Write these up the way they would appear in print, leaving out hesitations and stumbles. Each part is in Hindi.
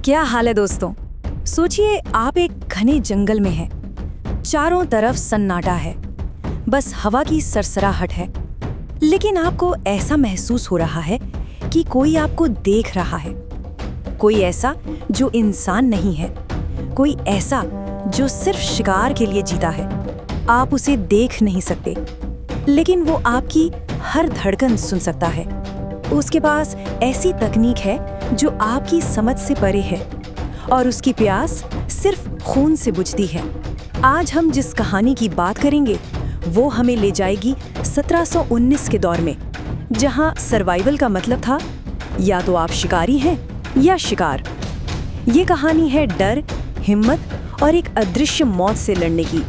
क्या हाल है दोस्तों। सोचिए आप एक घने जंगल में हैं। चारों तरफ सन्नाटा है, बस हवा की सरसराहट है। लेकिन आपको ऐसा महसूस हो रहा है कि कोई आपको देख रहा है। कोई ऐसा जो इंसान नहीं है, कोई ऐसा जो सिर्फ शिकार के लिए जीता है। आप उसे देख नहीं सकते, लेकिन वो आपकी हर धड़कन सुन सकता है। उसके पास ऐसी तकनीक है जो आपकी समझ से परे है, और उसकी प्यास सिर्फ खून से बुझती है। आज हम जिस कहानी की बात करेंगे वो हमें ले जाएगी 1719 के दौर में, जहां सर्वाइवल का मतलब था या तो आप शिकारी हैं या शिकार। ये कहानी है डर, हिम्मत और एक अदृश्य मौत से लड़ने की।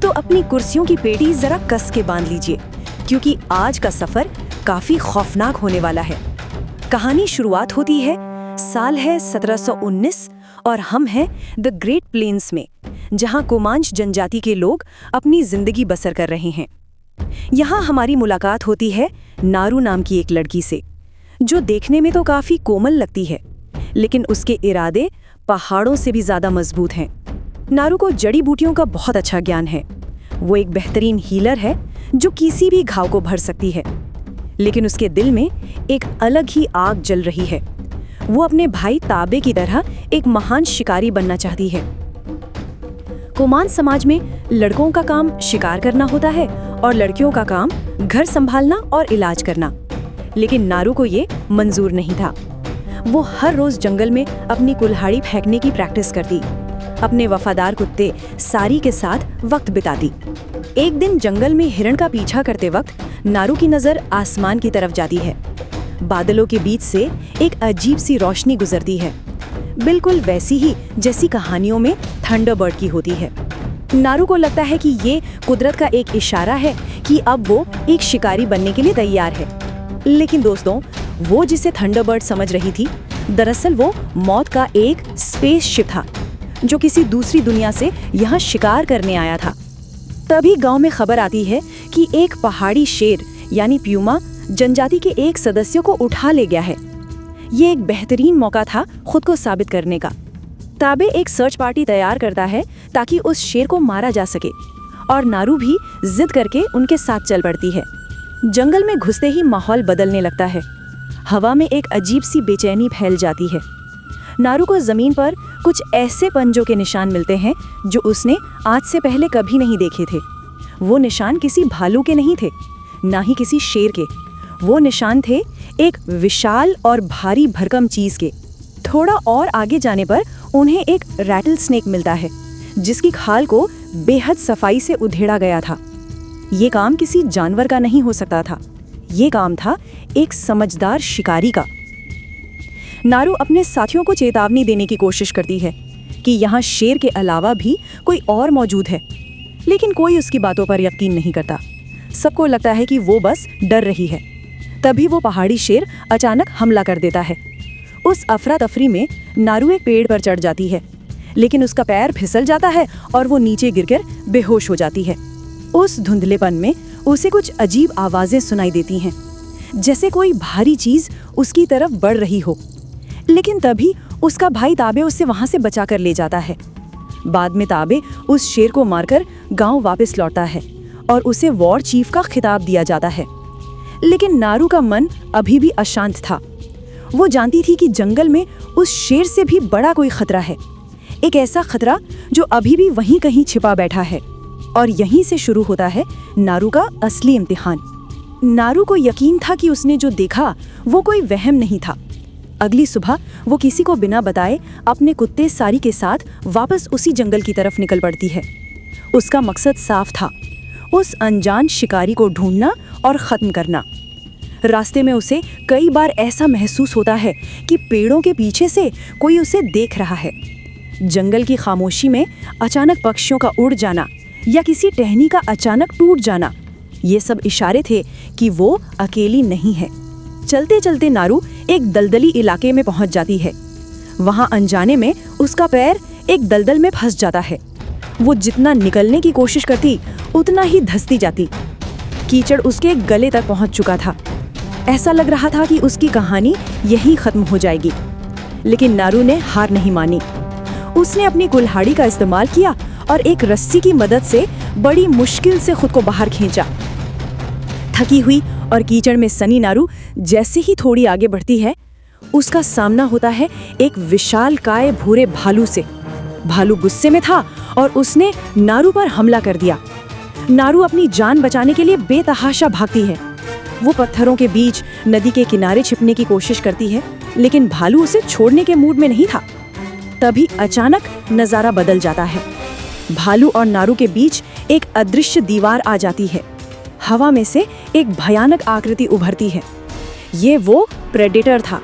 तो अपनी कुर्सियों की पेटी जरा कस के बांध लीजिए, क्योंकि आज का सफर काफी खौफनाक होने वाला है। कहानी शुरुआत होती है, साल है 1719 और हम हैं द ग्रेट प्लेन्स में, जहां कोमांच जनजाति के लोग अपनी जिंदगी बसर कर रहे हैं। यहाँ हमारी मुलाकात होती है नारू नाम की एक लड़की से, जो देखने में तो काफी कोमल लगती है, लेकिन उसके इरादे पहाड़ों से भी ज्यादा मजबूत हैं। नारू को जड़ी बूटियों का बहुत अच्छा ज्ञान है। वो एक बेहतरीन हीलर है जो किसी भी घाव को भर सकती है। लेकिन उसके दिल में एक अलग ही आग जल रही है। वो अपने भाई ताबे की तरह एक महान शिकारी बनना चाहती है। कोमान समाज में लड़कों का काम शिकार करना होता है और लड़कियों का काम घर संभालना और इलाज करना। लेकिन नारू को ये मंजूर नहीं था। वो हर रोज जंगल में अपनी कुल्हाड़ी फेंकने की प्रैक्टिस करती, अपने वफादार कुत्ते सारी के साथ वक्त बिताती। एक दिन जंगल में हिरण का पीछा करते वक्त नारू की नजर आसमान की तरफ जाती है। बादलों के बीच से एक अजीब सी रोशनी गुजरती है, बिल्कुल वैसी ही जैसी कहानियों में थंडरबर्ड की होती है। नारू को लगता है कि ये कुदरत का एक इशारा है कि अब वो एक शिकारी बनने के लिए तैयार है। लेकिन दोस्तों, वो जिसे थंडरबर्ड समझ रही थी, दरअसल वो मौत का एक स्पेसशिप था, जो किसी दूसरी दुनिया से यहाँ शिकार करने आया था। तभी गांव में खबर आती है कि एक पहाड़ी शेर यानी प्यूमा जनजाति के एक सदस्य को उठा ले गया है। ये एक बेहतरीन मौका था खुद को साबित करने का। ताबे एक सर्च पार्टी तैयार करता है ताकि उस शेर को मारा जा सके, और नारू भी जिद करके उनके साथ चल पड़ती है। जंगल में घुसते ही माहौल बदलने लगता है। हवा में एक अजीब सी बेचैनी फैल जाती है। नारू को जमीन पर कुछ ऐसे पंजों के निशान मिलते हैं जो उसने आज से पहले कभी नहीं देखे थे। वो निशान किसी भालू के नहीं थे, ना ही किसी शेर के। वो निशान थे एक विशाल और भारी भरकम चीज के। थोड़ा और आगे जाने पर उन्हें एक रैटल स्नेक मिलता है, जिसकी खाल को बेहद सफाई से उधेड़ा गया था। ये काम किसी जानवर का नहीं हो सकता था। ये काम था एक समझदार शिकारी का। नारू अपने साथियों को चेतावनी देने की कोशिश करती है कि यहाँ शेर के अलावा भी कोई और मौजूद है, लेकिन कोई उसकी बातों पर यकीन नहीं करता। सबको लगता है कि वो बस डर रही है। तभी वो पहाड़ी शेर अचानक हमला कर देता है। उस अफरा तफरी में नारू एक पेड़ पर चढ़ जाती है, लेकिन उसका पैर फिसल जाता है और वो नीचे गिरकर बेहोश हो जाती है। उस धुंधलेपन में उसे कुछ अजीब आवाजें सुनाई देती हैं, जैसे कोई भारी चीज उसकी तरफ बढ़ रही हो। लेकिन तभी उसका भाई ताबे उसे वहां से बचा कर ले जाता है। बाद में ताबे उस शेर को मारकर गांव वापस लौटता है और उसे वॉर चीफ का खिताब दिया जाता है। लेकिन नारू का मन अभी भी अशांत था। वो जानती थी कि जंगल में उस शेर से भी बड़ा कोई खतरा है, एक ऐसा खतरा जो अभी भी वहीं कहीं छिपा बैठा है। और यहीं से शुरू होता है नारू का असली इम्तिहान। नारू को यकीन था कि उसने जो देखा वो कोई वहम नहीं था। अगली सुबह वो किसी को बिना बताए अपने कुत्ते सारी के साथ वापस उसी जंगल की तरफ निकल पड़ती है। उसका मकसद साफ था, उस अनजान शिकारी को ढूंढना और ख़त्म करना। रास्ते में उसे कई बार ऐसा महसूस होता है कि पेड़ों के पीछे से कोई उसे देख रहा है। जंगल की खामोशी में अचानक पक्षियों का उड़ जाना या किसी टहनी का अचानक टूट जाना, ये सब इशारे थे कि वो अकेली नहीं है। चलते चलते नारू एक दलदली इलाके में पहुंच जाती है। वहां अनजाने में उसका पैर एक दलदल में फंस जाता है। वो जितना निकलने की कोशिश करती उतना ही धंसती जाती। कीचड़ उसके गले तक पहुंच चुका था। ऐसा लग रहा था कि उसकी कहानी यहीं खत्म हो जाएगी। लेकिन नारू ने हार नहीं मानी। उसने अपनी कुल्हाड़ी का इस्तेमाल किया और एक रस्सी की मदद से बड़ी मुश्किल से खुद को बाहर खींचा। थकी हुई और कीचड़ में सनी नारू जैसे ही थोड़ी आगे बढ़ती है, उसका सामना होता है एक विशालकाय भूरे भालू से। भालू गुस्से में था और उसने नारू पर हमला कर दिया। नारू अपनी जान बचाने के लिए बेतहाशा भागती है। वो पत्थरों के बीच नदी के किनारे छिपने की कोशिश करती है, लेकिन भालू उसे छोड़ने के मूड में नहीं था। तभी अचानक नजारा बदल जाता है। भालू और नारू के बीच एक अदृश्य दीवार आ जाती है। हवा में से एक भयानक आकृति उभरती है। ये वो प्रेडेटर था।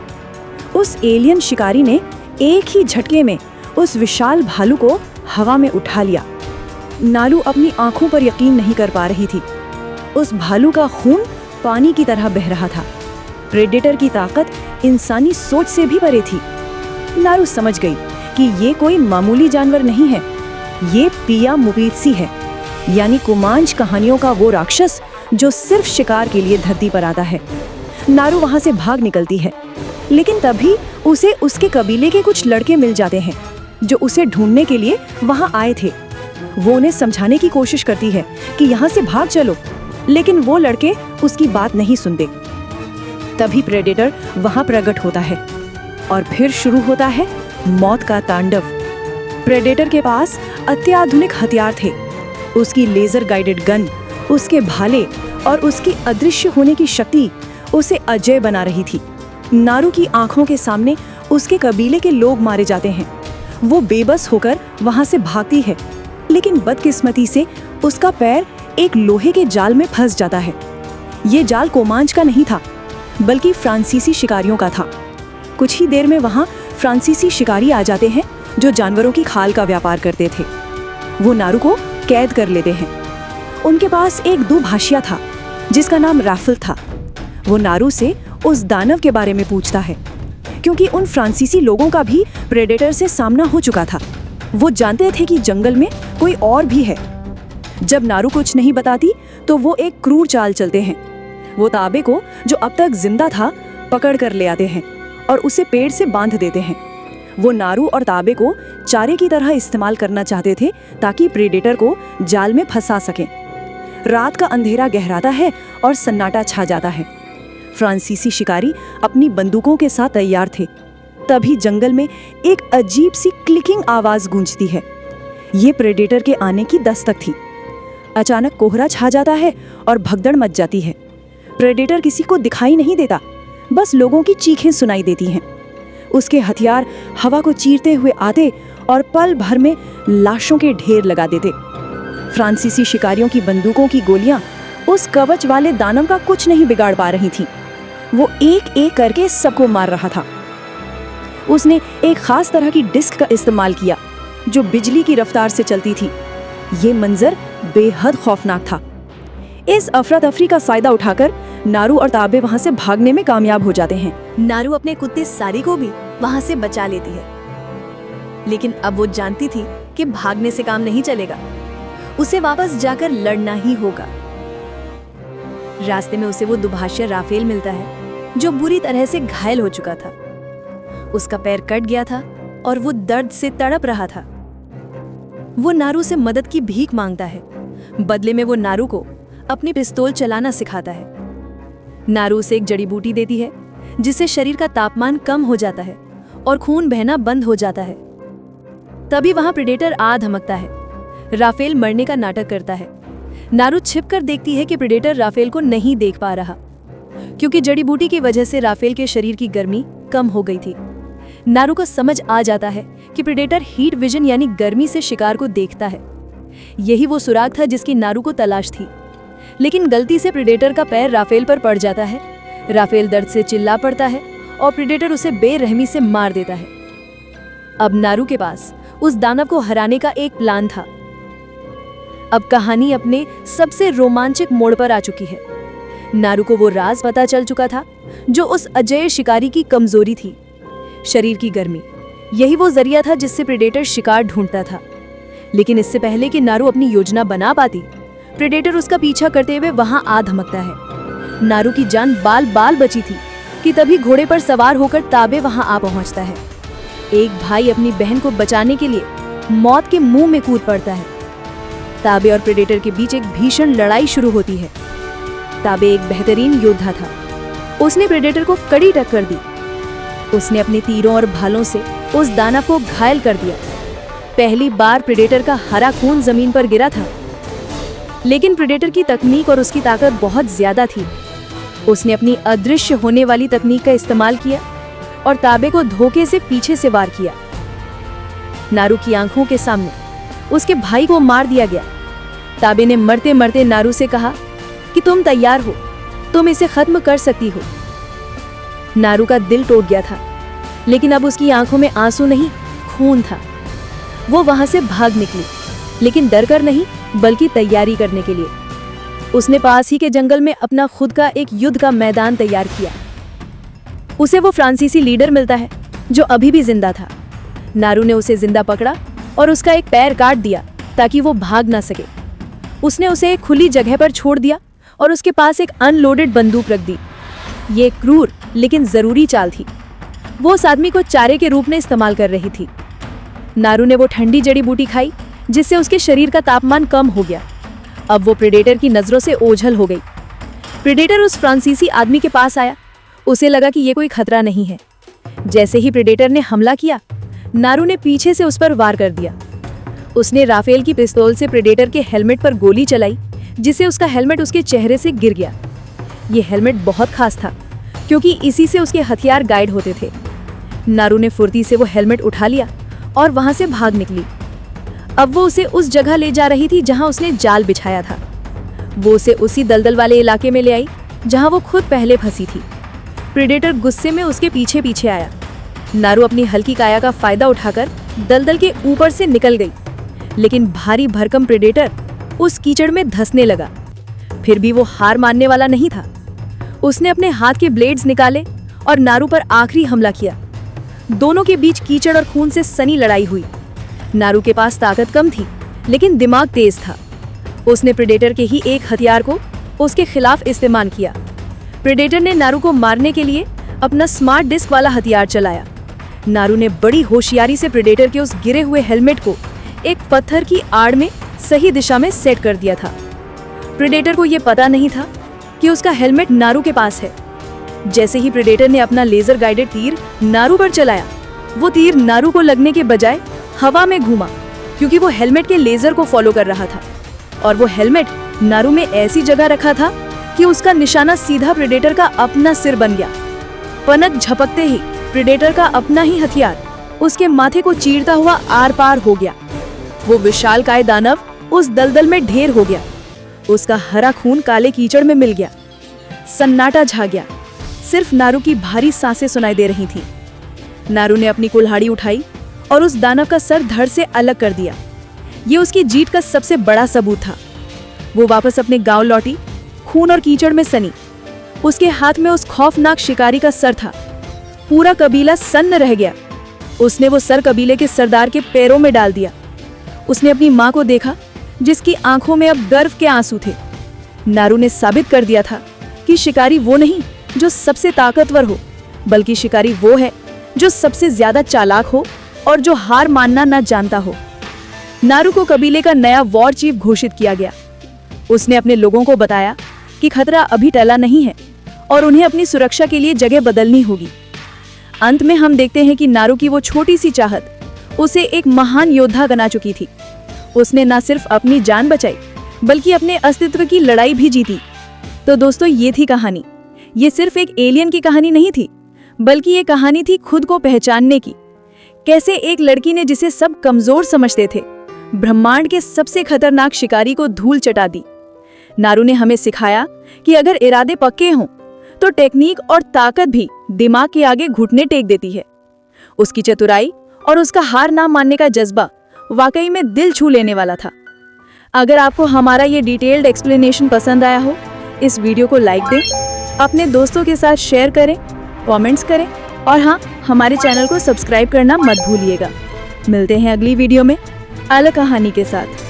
उस एलियन शिकारी ने एक ही झटके में उस विशाल भालू को हवा में उठा लिया। नारू अपनी आंखों पर यकीन नहीं कर पा रही थी। उस भालू का खून पानी की तरह बह रहा था। प्रेडेटर की ताकत इंसानी सोच से भी परे थी। नारू समझ गई कि ये कोई मामूली जानवर नहीं है, ये पिया मुपीत्सी है, यानी कुमांच कहानियों का वो राक्षस जो सिर्फ शिकार के लिए धरती पर आता है। नारू वहां से भाग निकलती है, लेकिन तभी उसे उसके कबीले के कुछ लड़के मिल जाते हैं जो उसे ढूंढने के लिए वहां आए थे। वो उन्हें समझाने की कोशिश करती है कि यहाँ से भाग चलो, लेकिन वो लड़के उसकी बात नहीं सुनते। तभी प्रेडेटर वहां प्रकट होता है और फिर शुरू होता है मौत का तांडव। प्रेडेटर के पास अत्याधुनिक हथियार थे। उसकी लेजर गाइडेड गन, उसके भाले और उसकी अदृश्य होने की शक्ति उसे अजय बना रही थी। नारू की आंखों के सामने उसके कबीले के लोग मारे जाते हैं। वो बेबस होकर वहां से भागती है, लेकिन बदकिस्मती से उसका पैर एक लोहे के जाल में फंस जाता है। ये जाल कोमांच का नहीं था, बल्कि फ्रांसीसी शिकारियों का था। कुछ ही देर में वहां फ्रांसीसी शिकारी आ जाते हैं जो जानवरों की खाल का व्यापार करते थे। वो नारू को कैद कर लेते हैं। उनके पास एक दुभाषिया था जिसका नाम राफेल था। वो नारू से उस दानव के बारे में पूछता है, क्योंकि उन फ्रांसीसी लोगों का भी प्रेडेटर से सामना हो चुका था। वो जानते थे कि जंगल में कोई और भी है। जब नारू कुछ नहीं बताती तो वो एक क्रूर चाल चलते हैं। वो ताबे को, जो अब तक जिंदा था, पकड़ कर ले आते हैं और उसे पेड़ से बांध देते हैं। वो नारू और ताबे को चारे की तरह इस्तेमाल करना चाहते थे ताकि प्रेडेटर को जाल में फंसा सकें। रात का अंधेरा गहराता है और सन्नाटा छा जाता है। फ्रांसीसी शिकारी अपनी बंदूकों के साथ तैयार थे। तभी जंगल में एक अजीब सी क्लिकिंग आवाज गूंजती है। ये प्रेडेटर के आने की दस्तक थी। अचानक कोहरा छा जाता है और भगदड़ मच जाती है। प्रेडेटर किसी को दिखाई नहीं देता, बस लोगों की चीखें सुनाई देती हैं। उसके हथियार हवा को चीरते हुए आते और पल भर में लाशों के ढेर लगा देते। फ्रांसीसी शिकारियों की बंदूकों की गोलियां उस कवच वाले दानव का कुछ नहीं बिगाड़ पा रही थीं। वो एक एक करके सबको मार रहा था। उसने एक खास तरह की डिस्क का इस्तेमाल किया जो बिजली की रफ्तार से चलती थी। ये मंजर बेहद खौफनाक था। इस अफरा तफरी का फायदा उठाकर नारू और ताबे वहां से भागने में कामयाब हो जाते हैं। नारू अपने कुत्ते सारी को भी वहां से बचा लेती है, लेकिन अब वो जानती थी कि भागने से काम नहीं चलेगा। उसे वापस जाकर लड़ना ही होगा। रास्ते में उसे वो दुभाषिया राफेल मिलता है जो बुरी तरह से घायल हो चुका था। उसका पैर कट गया था और वो दर्द से तड़प रहा था। वो नारू से मदद की भीख मांगता है। बदले में वो नारू को अपनी पिस्तौल चलाना सिखाता है। नारू उसे एक जड़ी बूटी देती है जिससे शरीर का तापमान कम हो जाता है और खून बहना बंद हो जाता है। तभी वहां प्रेडेटर आ धमकता है। राफेल मरने का नाटक करता है। नारू छिपकर देखती है कि प्रेडेटर राफेल को नहीं देख पा रहा, क्योंकि जड़ी बूटी की वजह से राफेल के शरीर की गर्मी कम हो गई थी। नारू को समझ आ जाता है कि प्रेडेटर हीट विजन यानी गर्मी से शिकार को देखता है। यही वो सुराग था जिसकी नारू को तलाश थी। लेकिन गलती से प्रेडेटर का पैर राफेल पर पड़ जाता है। राफेल दर्द से चिल्ला पड़ता है और प्रेडेटर उसे बेरहमी से मार देता है। अब नारू के पास उस दानव को हराने का एक प्लान था। अब कहानी अपने सबसे रोमांचक मोड़ पर आ चुकी है। नारू को वो राज पता चल चुका था जो उस अजय शिकारी की कमजोरी थी, शरीर की गर्मी। यही वो जरिया था जिससे प्रेडेटर शिकार ढूंढता था। लेकिन इससे पहले कि नारू अपनी योजना बना पाती, प्रेडेटर उसका पीछा करते हुए वहां आ धमकता है। नारू की जान बाल बाल बची थी कि तभी घोड़े पर सवार होकर ताबे वहां आ पहुंचता है। एक भाई अपनी बहन को बचाने के लिए मौत के मुंह में कूद पड़ता है। ताबे और प्रेडेटर के बीच एक भीषण लड़ाई शुरू होती है। ताबे एक बेहतरीन योद्धा था। उसने प्रेडेटर को कड़ी टक्कर दी। उसने अपने तीरों और भालों से उस दानव को घायल कर दिया। पहली बार प्रेडेटर का हरा खून जमीन पर गिरा था। लेकिन प्रेडेटर की तकनीक और उसकी ताकत बहुत ज्यादा थी। उसने अपनी अदृश्य होने वाली तकनीक का इस्तेमाल किया और ताबे को धोखे से पीछे से वार किया। नारू की आंखों के सामने उसके भाई को मार दिया गया। ताबे ने मरते मरते नारू से कहा कि तुम तैयार हो, तुम इसे खत्म कर सकती हो। नारू का दिल टूट गया था, लेकिन अब उसकी आंखों में आंसू नहीं, खून था। वो वहां से भाग निकली, लेकिन डर कर नहीं, बल्कि तैयारी करने के लिए। उसने पास ही के जंगल में अपना खुद का एक युद्ध का मैदान तैयार किया। उसे वो फ्रांसीसी लीडर मिलता है जो अभी भी जिंदा था। नारू ने उसे जिंदा पकड़ा और उसका एक पैर काट दिया ताकि वो भाग ना सके। उसने उसे एक खुली जगह पर छोड़ दिया और उसके पास एक अनलोडेड बंदूक रख दी। ये एक क्रूर लेकिन जरूरी चाल थी। वो उस आदमी को चारे के रूप में इस्तेमाल कर रही थी। नारू ने वो ठंडी जड़ी बूटी खाई जिससे उसके शरीर का तापमान कम हो गया। अब वो प्रेडेटर की नजरों से ओझल हो गई। प्रेडेटर उस फ्रांसीसी आदमी के पास आया। उसे लगा कि ये कोई खतरा नहीं है। जैसे ही प्रेडेटर ने हमला किया, नारू ने पीछे से उस पर वार कर दिया। उसने राफेल की पिस्तौल से प्रेडेटर के हेलमेट पर गोली चलाई, जिससे उसका हेलमेट उसके चेहरे से गिर गया। ये हेलमेट बहुत खास था, क्योंकि इसी से उसके हथियार गाइड होते थे। नारू ने फुर्ती से वो हेलमेट उठा लिया और वहां से भाग निकली। अब वो उसे उस जगह ले जा रही थी जहां उसने जाल बिछाया था। वो उसे उसी दलदल वाले इलाके में ले आई जहां वो खुद पहले फंसी थी। प्रेडेटर गुस्से में उसके पीछे पीछे आया। नारू अपनी हल्की काया का फायदा उठाकर दलदल के ऊपर से निकल गई, लेकिन भारी भरकम प्रेडेटर उस कीचड़ में धंसने लगा। फिर भी वो हार मानने वाला नहीं था। उसने अपने हाथ के ब्लेड्स निकाले और नारू पर आखिरी हमला किया। दोनों के बीच कीचड़ और खून से सनी लड़ाई हुई। नारू के पास ताकत कम थी, लेकिन दिमाग तेज था। उसने प्रेडेटर के ही एक हथियार को उसके खिलाफ इस्तेमाल किया। प्रेडेटर ने नारू को मारने के लिए अपना स्मार्ट डिस्क वाला हथियार चलाया। नारू ने बड़ी होशियारी से प्रेडेटर के उस गिरे हुए हेलमेट को एक पत्थर की आड़ में सही दिशा में सेट कर दिया था। प्रेडेटर को यह पता नहीं था कि उसका हेलमेट नारू के पास है। जैसे ही प्रेडेटर ने अपना लेजर गाइडेड तीर नारू पर चलाया, वो तीर नारू को लगने के बजाय हवा में घूमा, क्योंकि वो हेलमेट के लेजर को फॉलो कर रहा था। और वो हेलमेट नारू में ऐसी जगह रखा था कि उसका निशाना सीधा प्रेडेटर का अपना सिर बन गया। पनक झपकते ही प्रेडेटर का अपना ही हथियार उसके माथे को चीरता हुआ आर पार हो गया। वो विशालकाय दानव उस दलदल में ढेर हो गया। उसका हरा खून काले कीचड़ में मिल गया। सन्नाटा छा गया। सिर्फ नारू की भारी सांसें सुनाई दे रही थीं। नारू ने अपनी कुल्हाड़ी उठाई और उस दानव का सर धड़ से अलग कर दिया। ये उसकी जीत का सबसे बड़ा सबूत था। वो वापस अपने गांव लौटी, खून और कीचड़ में सनी। उसके हाथ में उस खौफनाक शिकारी का सर था। पूरा कबीला सन्न रह गया। उसने वो सर कबीले के सरदार के पैरों में डाल दिया। उसने अपनी माँ को देखा, जिसकी आंखों में अब गर्व के आंसू थे। नारू ने साबित कर दिया था कि शिकारी वो नहीं जो सबसे ताकतवर हो, बल्कि शिकारी वो है जो सबसे ज्यादा चालाक हो और जो हार मानना न जानता हो। नारू को कबीले का नया वॉर चीफ घोषित किया गया। उसने अपने लोगों को बताया कि खतरा अभी टला नहीं है और उन्हें अपनी सुरक्षा के लिए जगह बदलनी होगी। अंत में हम देखते हैं कि नारू की वो छोटी सी चाहत उसे एक महान योद्धा बना चुकी थी। उसने न सिर्फ अपनी जान बचाई, बल्कि अपने अस्तित्व की लड़ाई भी जीती। तो दोस्तों, ये थी कहानी। ये सिर्फ एक एलियन की कहानी नहीं थी, बल्कि ये कहानी थी खुद को पहचानने की। कैसे एक लड़की ने, जिसे सब कमजोर समझते थे, ब्रह्मांड के सबसे खतरनाक शिकारी को धूल चटा दी। नारू ने हमें सिखाया कि अगर इरादे पक्के हों तो टेक्निक और ताकत भी दिमाग के आगे घुटने टेक देती है। उसकी चतुराई और उसका हार ना मानने का जज्बा वाकई में दिल छू लेने वाला था। अगर आपको हमारा ये डिटेल्ड एक्सप्लेनेशन पसंद आया हो, इस वीडियो को लाइक दें, अपने दोस्तों के साथ शेयर करें, कमेंट्स करें और हाँ, हमारे चैनल को सब्सक्राइब करना मत भूलिएगा। मिलते हैं अगली वीडियो में अलग कहानी के साथ।